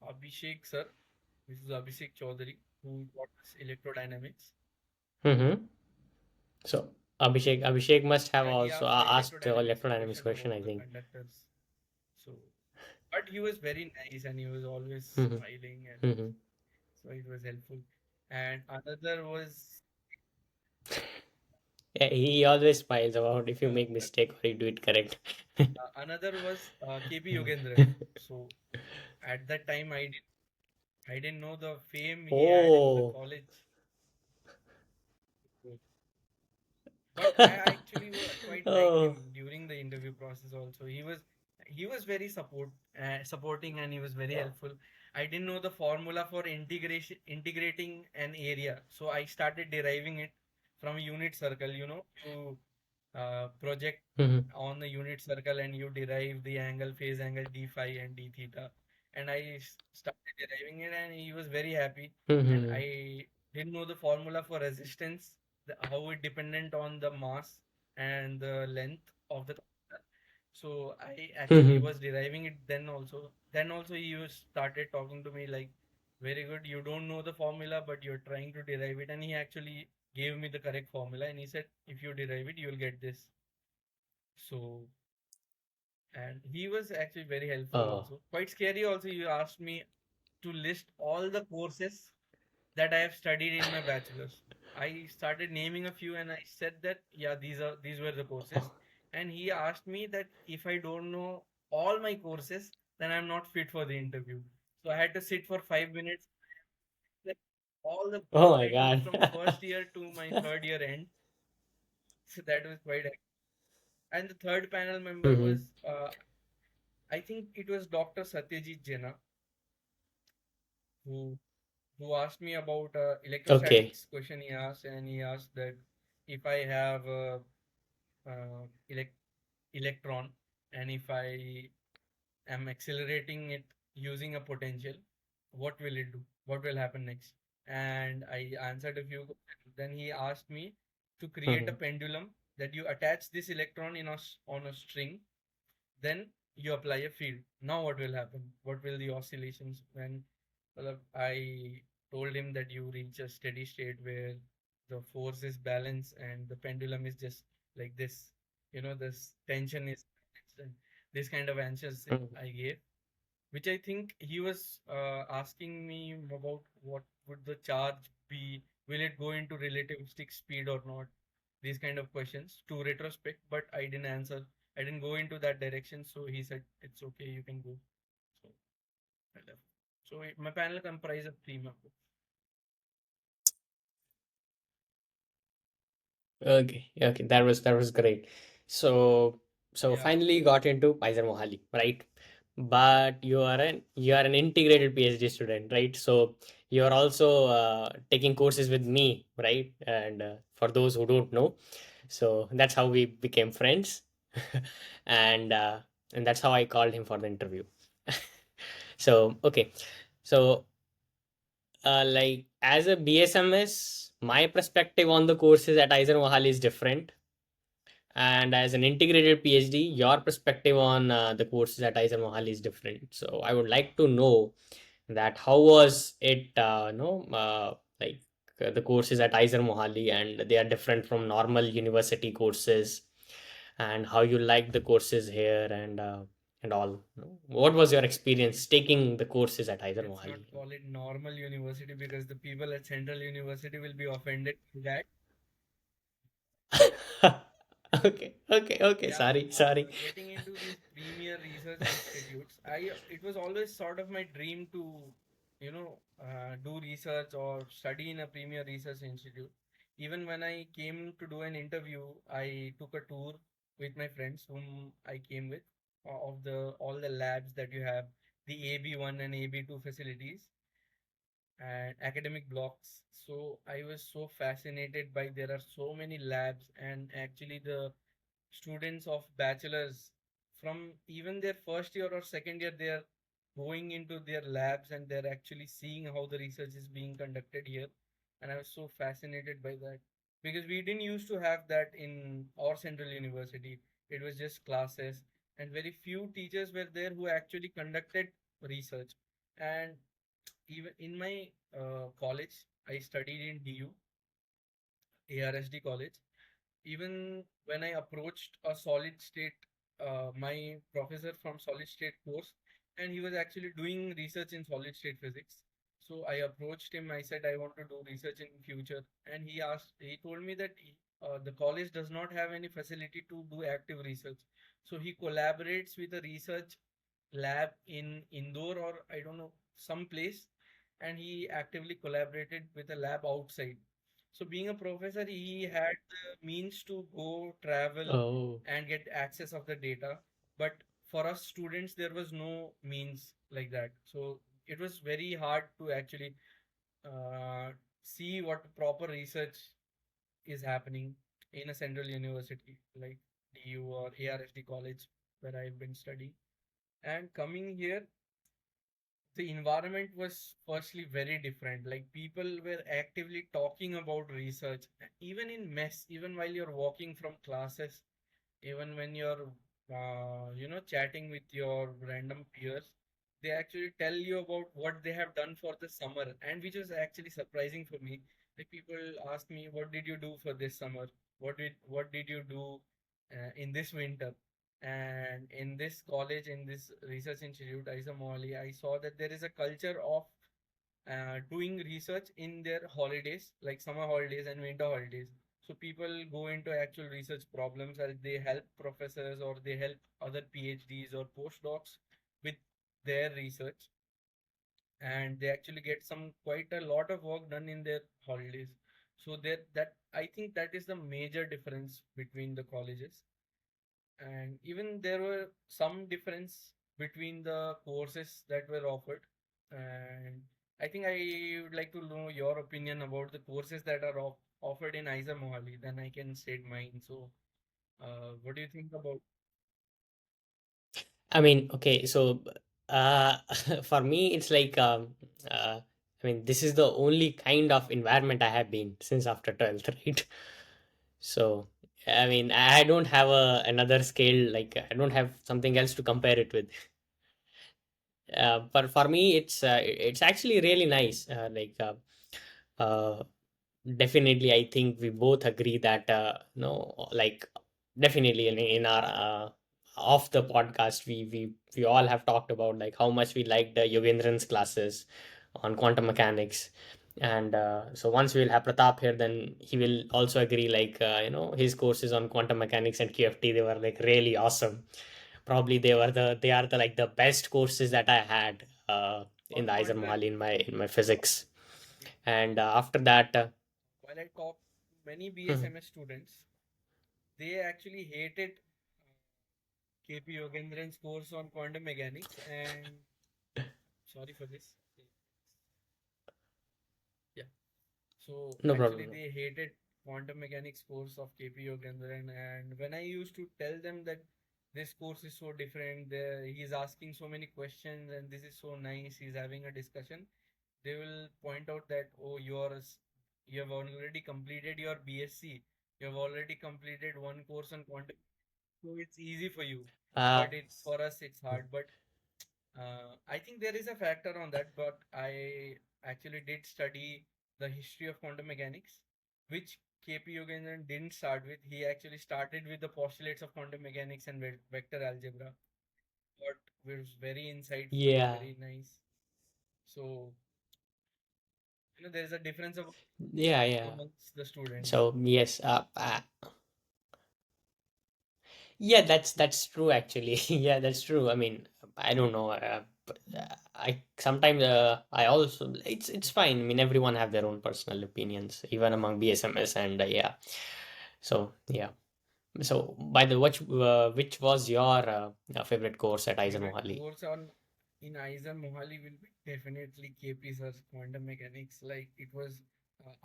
Abhishek sir. This is Abhishek Chaudhary who taught us electrodynamics. Hmm, so Abhishek must have Yeah, he also asked the asked the electrodynamics electrodynamics question question, about I the think. conductors. So, but he was very nice and he was always hmm, smiling, and hmm, so it was helpful. And another was yeah, he always smiles about if you uh, make mistake or you do it correct. KP Yogendran. So at that time I didn't know the fame he had in the Oh. college. But I actually quite liked Oh. him during the interview process also. he was very supporting, and he was very helpful. I didn't know the formula for integrating an area, so I started deriving it from unit circle. You project Mhm. on the unit circle, and you derive the angle, phase angle d phi and d theta. And I started deriving it, and he was very happy. And Mhm. I didn't know the formula for resistance, how it dependent on the mass and the length of the conductor. So I actually Mhm. was deriving it then also. Then also he started talking to me like, very good, you don't know the formula, but you're trying to derive it. And he actually gave me the correct formula, and he said, if you derive it, you'll get this. So, and he was actually very helpful Oh. also. Quite scary also. You asked me to list all the courses that I have studied in my bachelor's. I started naming a few, and I said that yeah, these were the courses. And he asked me that if I don't know all my courses, then I'm not fit for the interview. So I had to sit for 5 minutes, like all the Oh courses my I took God. from first year to my third year end. So that was quite. And the third panel member Mhm. was, I think it was Dr. Satyajit Jena, who who asked me about Okay. electrostatics question he asked, and he asked that if I have uh, elect- electron, and if I am accelerating it using a potential, what will it do? What will happen next? And I answered a few. Then he asked me to create a Mhm. pendulum that you attach this electron on a string, then you apply a field. Now what will happen? What will the oscillations when I told him that you reach a steady state where the force is balanced and the pendulum is just like this. This tension is balanced. This kind of answers Mhm. I gave, which I think he was asking me about what would the charge be, will it go into relativistic speed or not? These kind of questions to retrospect, but I didn't answer. I didn't go into that direction, so he said it's okay, you can go. So I left. So my panel comprised of three members. Okay. Okay. That was great. So so Yeah, finally got into IISER Mohali, right? But you are an integrated PhD student, right? So you are also taking courses with me, right? And for those who don't know, so that's how we became friends, and uh, and that's how I called him for the interview. So okay, so like as a BSMS, my perspective on the courses at IISER Mohali is different, and as an integrated PhD, your perspective on the courses at IISER Mohali is different. So I would like to know that how was it, like the courses at IISER Mohali, and they are different from normal university courses, and how you like the courses here, and all. What was your experience taking the courses at IISER let's not Mohali? call it normal university because the people at Central University will be offended by that. Okay, okay, okay. Yeah, Sorry, sorry. getting into these premier research institutes, it was always sort of my dream to, do research or study in a premier research institute. Even when I came to do an interview, I took a tour with my friends whom I came with, of the all the labs that you have, the AB1 and AB2 facilities and academic blocks. So I was so fascinated by there are so many labs, and actually the students of bachelors from even their first year or second year, they are going into their labs and they're actually seeing how the research is being conducted here. And I was so fascinated by that because we didn't used to have that in our Central University. It was just classes, and very few teachers were there who actually conducted research. And even in my college, I studied in DU, ARSD college. Even when I approached a solid state, my professor from solid state course, and he was actually doing research in solid state physics. So I approached him. I said I want to do research in future, and he told me that the college does not have any facility to do active research. So he collaborates with a research lab in Indore, or I don't know, some place, and he actively collaborated with a lab outside. So being a professor, he had the means to go travel Oh. and get access of the data. But for us students there was no means like that, so it was very hard to actually uh, see what proper research is happening in a central university like DU or ARSD college where I've been studying. And coming here, the environment was firstly very different. Like people were actively talking about research, even in mess, even while you're walking from classes, even when you're chatting with your random peers, they actually tell you about what they have done for the summer, and which was actually surprising for me. Like people ask me, what did you do for this summer? What did you do in this winter? And in this college, in this research institute, IISER Mohali, I saw that there is a culture of doing research in their holidays, like summer holidays and winter holidays. So people go into actual research problems, and they help professors or they help other PhDs or postdocs with their research, and they actually get some quite a lot of work done in their holidays. So that I think that is the major difference between the colleges. And even there were some difference between the courses that were offered. And I think I would like to know your opinion about the courses that are offered in IISER Mohali, then I can state mine. So what do you think about? I mean, okay, so uh, for me, it's like, I mean, this is the only kind of environment I have been since after 12th, right? So, I mean, I don't have another scale, like, I don't have something else to compare it with. But for me, it's actually really nice. Uh, Definitely, I think we both agree that no, like definitely in our off the podcast, we all have talked about like how much we liked Yogendran's classes on quantum mechanics, and so once we'll have Pratap here, then he will also agree like his courses on quantum mechanics and QFT, they were like really awesome. Probably they are the like the best courses that I had in On the IISER contrary, Mohali in my physics, and after that. while I talk to many Mhm. BSMS students, they actually hated KP Yogendran's course on quantum mechanics. And sorry for this. Yeah. So No actually, problem. they hated quantum mechanics course of KP Yogendran, and when I used to tell them that this course is so different, he's asking so many questions, and this is so nice, he's having a discussion, they will point out that, oh, you have already completed your BSc, you have already completed one course on quantum, so it's easy for you, Uh, but it for us it's hard. But I think there is a factor on that, but I actually did study the history of quantum mechanics, which KP Yogendran didn't start with. He actually started with the postulates of quantum mechanics and vector algebra, but was very insightful, yeah, very nice. So, there is a difference of yeah, yeah. amongst the students. So yes, yeah, that's true actually. Yeah, that's true. I mean, I don't know. I sometimes I also it's fine. I mean, everyone have their own personal opinions, even among BSMS, and yeah. So yeah. So by the which was your favorite course at Aizen Favorite Mohali? course on in IISER Mohali will be definitely KP sir's quantum mechanics. Like it was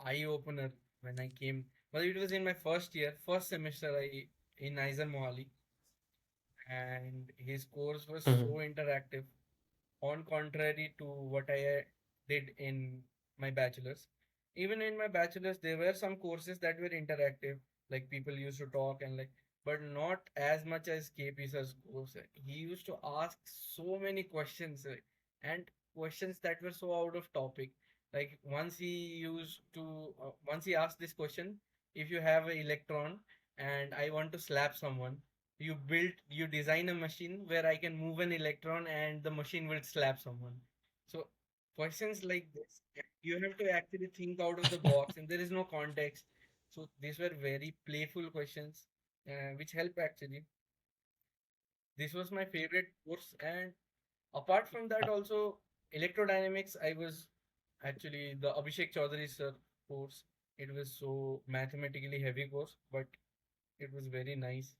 eye opener when I came. Well, it was in my first year, first semester I in IISER Mohali, and his course was so Mhm. interactive, on contrary to what I did in my bachelor's. Even in my bachelor's, there were some courses that were interactive, like people used to talk and like, but not as much as KP sir's course. He used to ask so many questions and questions that were so out of topic. Like once he asked this question, if you have an electron and I want to slap someone, you design a machine where I can move an electron and the machine will slap someone. So questions like this, you have to actually think out of the box, and there is no context. So these were very playful questions, which help actually. This was my favorite course, and apart from that, also electrodynamics. I was actually the Abhishek Chaudhary sir course. It was so mathematically heavy course, but it was very nice.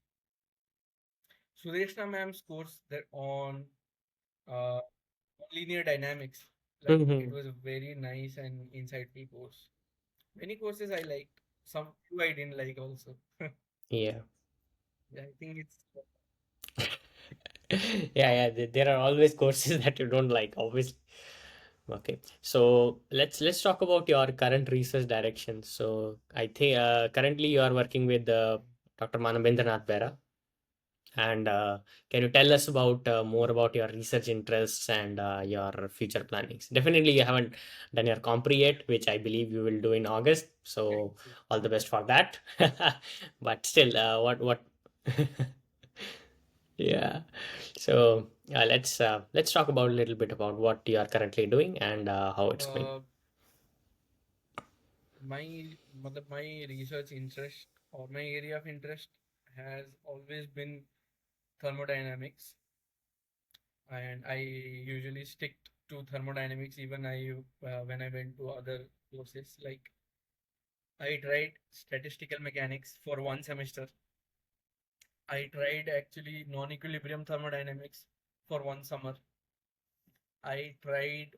Sureshna ma'am's course that on uh, linear dynamics. Like it Hmm. was a very nice and insightful course. Many courses I liked. Some few I didn't like also. Yeah. Yeah, I think it's Yeah, yeah. There are always courses that you don't like, obviously. Okay, so let's talk about your current research direction. So I think currently you are working with Dr. Manabendranath Bera, and can you tell us about more about your research interests and your future plannings? Definitely, you haven't done your compre yet, which I believe you will do in August. So yes, yes. all the best for that. But still, what? Yeah. So let's talk about a little bit about what you are currently doing and how it's going. Uh, my my research interest or my area of interest has always been thermodynamics, and I usually stick to thermodynamics even I when I went to other courses. Like I tried statistical mechanics for one semester. I tried actually non-equilibrium thermodynamics for one summer. I tried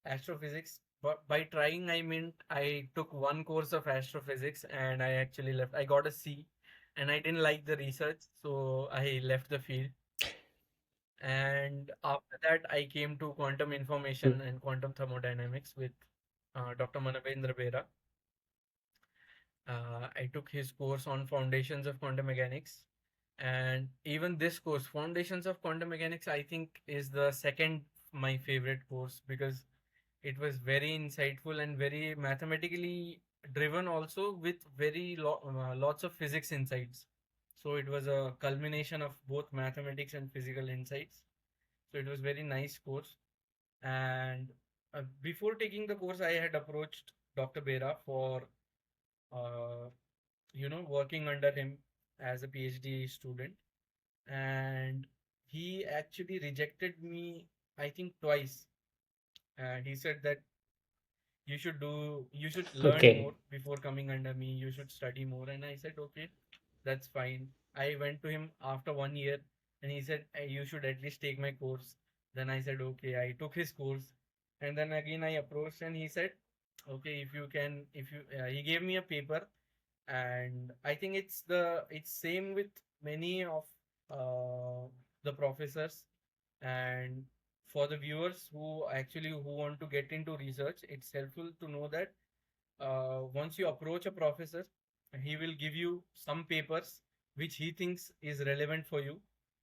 astrophysics, but by trying, I meant I took one course of astrophysics and I actually left. I got a C and I didn't like the research, so I left the field. And after that, I came to quantum information and quantum thermodynamics with Dr. Manavendra Bera. I took his course on foundations of quantum mechanics. And even this course, Foundations of Quantum Mechanics, I think is the second my favorite course because it was very insightful and very mathematically driven also with lots of physics insights. So it was a culmination of both mathematics and physical insights. So it was very nice course. And before taking the course, I had approached Dr. Bera for uh, working under him as a PhD student, and he actually rejected me, I think twice. And he said that you should learn more Okay. before coming under me. You should study more. And I said, okay, that's fine. I went to him after 1 year, and he said, you should at least take my course. Then I said, okay. I took his course, and then again I approached, and he said, okay, if you, he gave me a paper, and I think it's same with many of uh, the professors. And for the viewers who want to get into research, it's helpful to know that once you approach a professor, he will give you some papers which he thinks is relevant for you.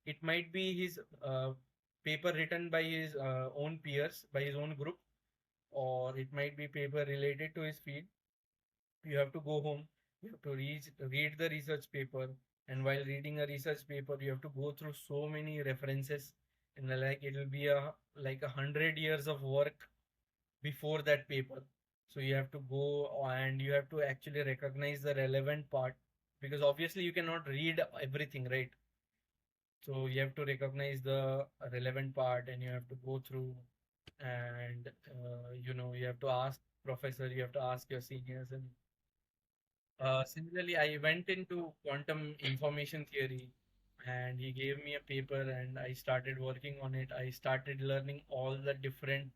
It might be his paper written by his own peers, by his own group, or it might be paper related to his field. You have to go home, you have to read the research paper, and while reading a research paper you have to go through so many references, and like it will be a like 100 years of work before that paper. So you have to go and you have to actually recognize the relevant part, because obviously you cannot read everything, right? So you have to recognize the relevant part and you have to go through, and you have to ask professor, you have to ask your seniors. And similarly, I went into quantum information theory, and he gave me a paper and I started working on it. I started learning all the different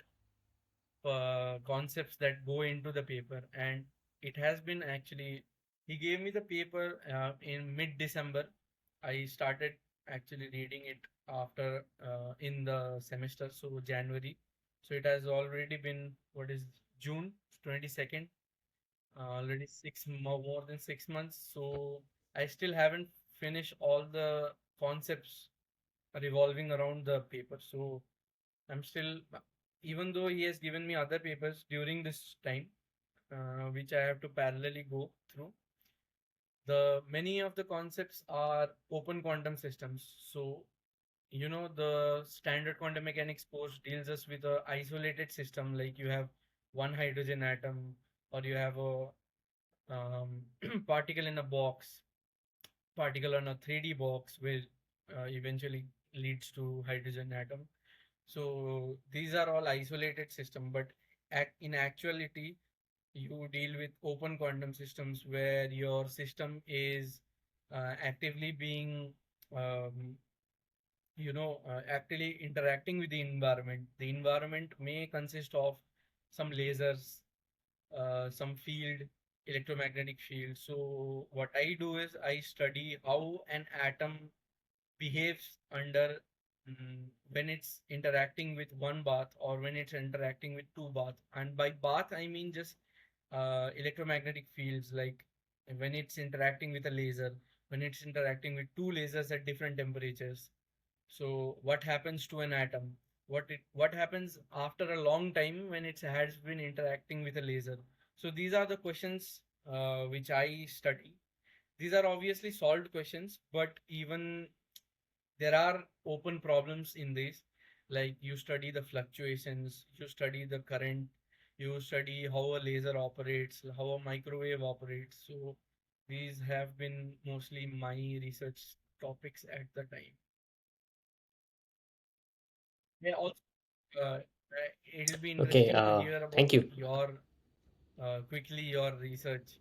concepts that go into the paper. And it has been actually, he gave me the paper in mid-December. I started actually reading it after in the semester, so January. So it has already been, what is June 22nd, already more than 6 months. So I still haven't finished all the concepts revolving around the paper. So I'm still, even though he has given me other papers during this time, which I have to parallelly go through, the many of the concepts are open quantum systems. So the standard quantum mechanics course deals us with a isolated system, like you have one hydrogen atom, or you have a particle in a box, particle on a 3D box, which eventually leads to hydrogen atom. So these are all isolated system, but in actuality, you deal with open quantum systems where your system is actively being um, actually interacting with the environment. The environment may consist of some lasers, some field, electromagnetic field. So what I do is I study how an atom behaves under, when it's interacting with one bath or when it's interacting with two bath. And by bath I mean just electromagnetic fields, like when it's interacting with a laser, when it's interacting with two lasers at different temperatures. So what happens to an atom? What happens after a long time when it has been interacting with a laser? So these are the questions which I study. These are obviously solved questions, but even there are open problems in this. Like you study the fluctuations, you study the current, you study how a laser operates, how a microwave operates. So these have been mostly my research topics at the time. Yeah, also, it'll be Okay, interesting to hear thank about you. your quickly your research.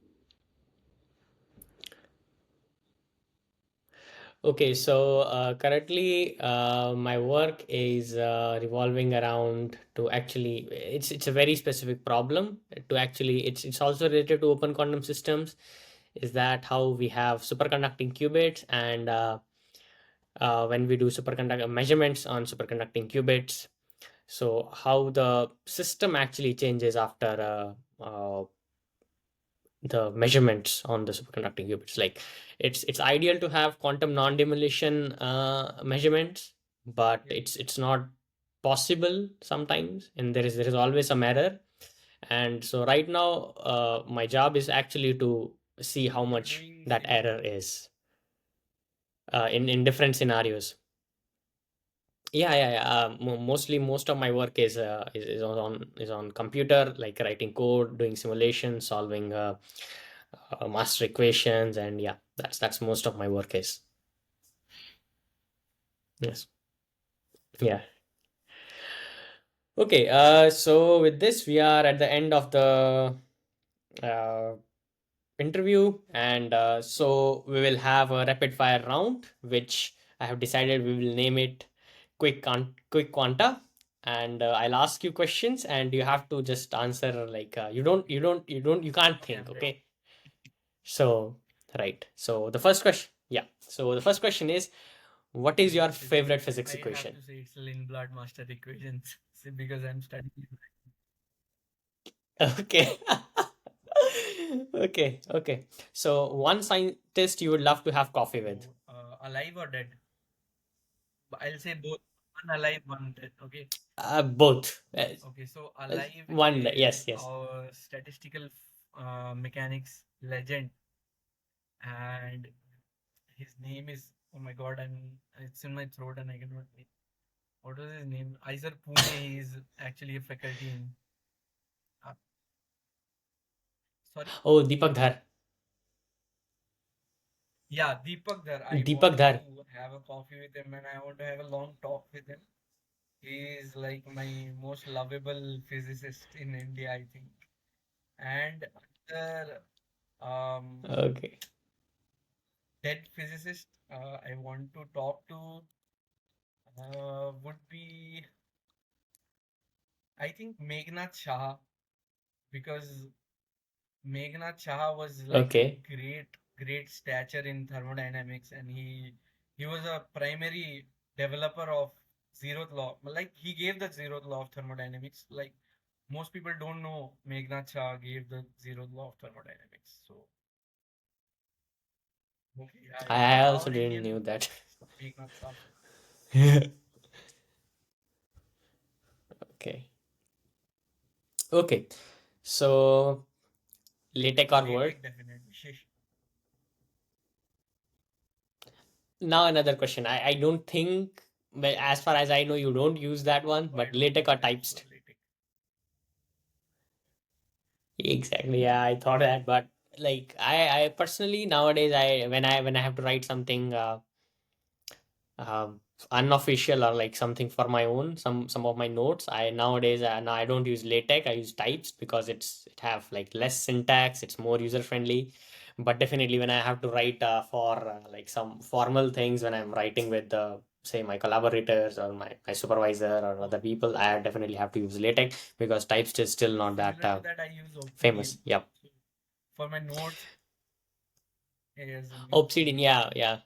Okay, so currently my work is revolving around to actually it's a very specific problem to actually it's also related to open quantum systems. Is that how we have superconducting qubits and when we do superconductor measurements on superconducting qubits, so how the system actually changes after the measurements on the superconducting qubits. Like it's ideal to have quantum non-demolition measurements, but Yeah. it's not possible sometimes, and there is always some error. And so right now my job is actually to see how You're much doing that sim. error is in different scenarios. Yeah, yeah, yeah. Mostly, most of my work is on computer, like writing code, doing simulation, solving master equations, and yeah, that's most of my work is. Yes, yeah. Okay. So with this, we are at the end of the uh, interview, and so we will have a rapid fire round, which I have decided we will name it quick quanta. And I'll ask you questions, and you have to just answer like you can't Okay, think. I'm ready. Okay. So right. So the first question, yeah. So the first question is, what is your Favorite physics favorite equation? physics I have equation? to say it's Lindblad master equations because I'm studying. Okay. Okay. Okay. So one scientist you would love to have coffee with. So, alive or dead? I'll say both. One alive, one dead. Okay. Both. Okay. So alive One. is Yes. Yes. our statistical mechanics legend, and his name is, oh my God, it's in my throat and I cannot. What was his name? Isaac Pune. He is actually a faculty in. Uh, sorry. Oh, Deepak Dhar. Yeah, Deepak Dhar. I Deepak want Dhar. to have a coffee with him and I want to have a long talk with him. He is like my most lovable physicist in India, I think. And another Okay. dead physicist I want to talk to would be, I think, Meghnad Shah, because Meghnad Shah was like a Okay. great stature in thermodynamics, and he was a primary developer of zeroth law. Like he gave the zeroth law of thermodynamics. Like most people don't know Meghnad Shah gave the zeroth law of thermodynamics. So okay, yeah, he's a I also proud didn't Indian, knew that. Meghnad Shah. Okay. Okay. So LaTeX or Word? Latex definitely. Now another question. I don't think, well, as far as I know, you don't use that one, Why but don't LaTeX you or types for TypeScript? latex? Exactly. Yeah, I thought that, but like I personally nowadays when I have to write something um, unofficial or like something for my own some of my notes, I nowadays now I don't use LaTeX, I use types because it have like less syntax, it's more user friendly. But definitely when I have to write for like some formal things, when I'm writing with say my collaborators or my supervisor or other people, I definitely have to use LaTeX because TypeScript is still not that Similar to that, I use famous. Obsidian. Yep. So for my notes, as in Obsidian, yeah, yeah.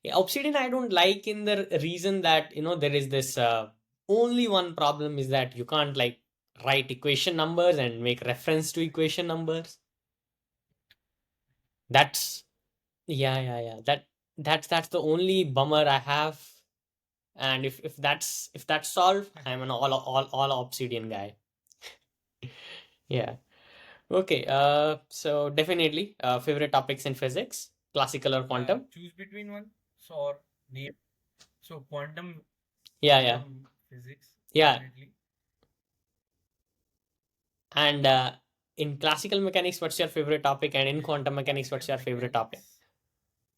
Yeah, Obsidian I don't like in the reason that there is this only one problem is that you can't like write equation numbers and make reference to equation numbers. That's yeah. That's the only bummer I have. And if that's solved, I'm an all Obsidian guy. Yeah. Okay. So definitely favorite topics in physics, classical or quantum. choose between one. So or name. So Yeah, yeah, quantum physics, yeah. definitely. And in classical mechanics, what's your favorite topic? And in Okay, in quantum mechanics, classical what's your favorite topic?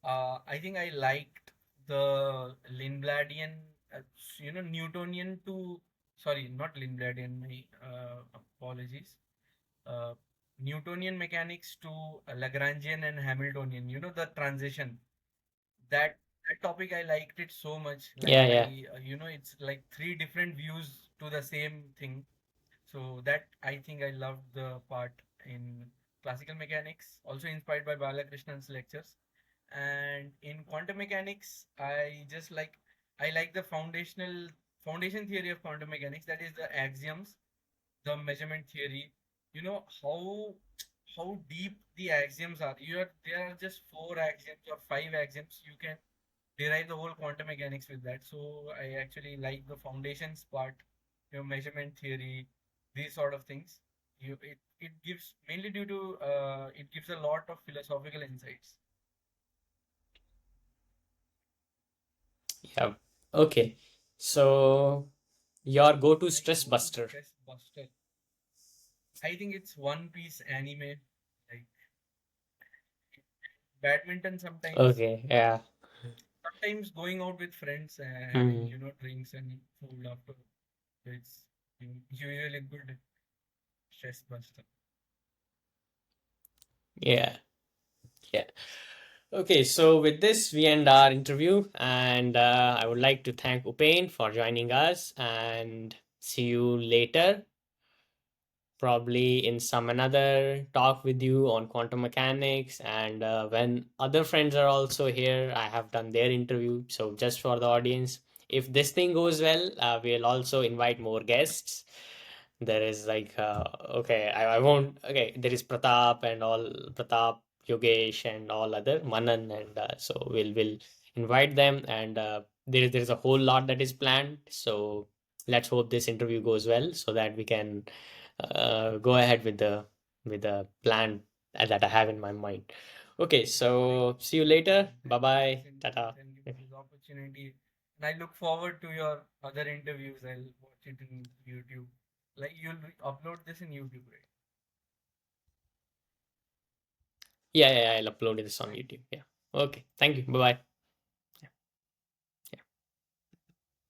mechanics, I think I liked the Lindbladian, Newtonian to, sorry, not Lindbladian, my apologies. Uh, Newtonian mechanics to Lagrangian and Hamiltonian, the transition. That that topic I liked it so much. Like Yeah, yeah, it's like three different views to the same thing. So that I think I loved the part in classical mechanics, also inspired by Balakrishnan's lectures. And in quantum mechanics, I like the foundation theory of quantum mechanics. That is the axioms, the measurement theory. You know how deep the axioms are. There are just four axioms or five axioms. You can derive the whole quantum mechanics with that. So I actually like the foundations part, measurement theory, these sort of things. It gives mainly due to it gives a lot of philosophical insights. yeah. Okay. So your go-to My stress go-to buster. stress buster, I think it's One Piece anime, like badminton sometimes. Okay, yeah. Sometimes going out with friends and having Hmm. drinks and food after. It's usually good stress buster. Yeah, yeah. Okay, so with this, we end our interview, and I would like to thank Upain for joining us, and see you later, probably in some another talk with you on quantum mechanics. And when other friends are also here, I have done their interview. So just for the audience, if this thing goes well, we'll also invite more guests. There is like okay, I won't, okay, there is Pratap and all, Pratap, Yogesh and all other Manan, and so we'll invite them. And there's a whole lot that is planned. So let's hope this interview goes well so that we can go ahead with the plan that I have in my mind. Okay, Thank so see you you, later. Upendra. Bye Thank you for this bye. interview. Tata. Thank you for this opportunity. And I look forward to your other interviews. I'll watch it in YouTube. Like you'll upload this in YouTube, right? Yeah, yeah, I'll upload this on Thank you. YouTube. Yeah. Okay. Thank you. Bye bye.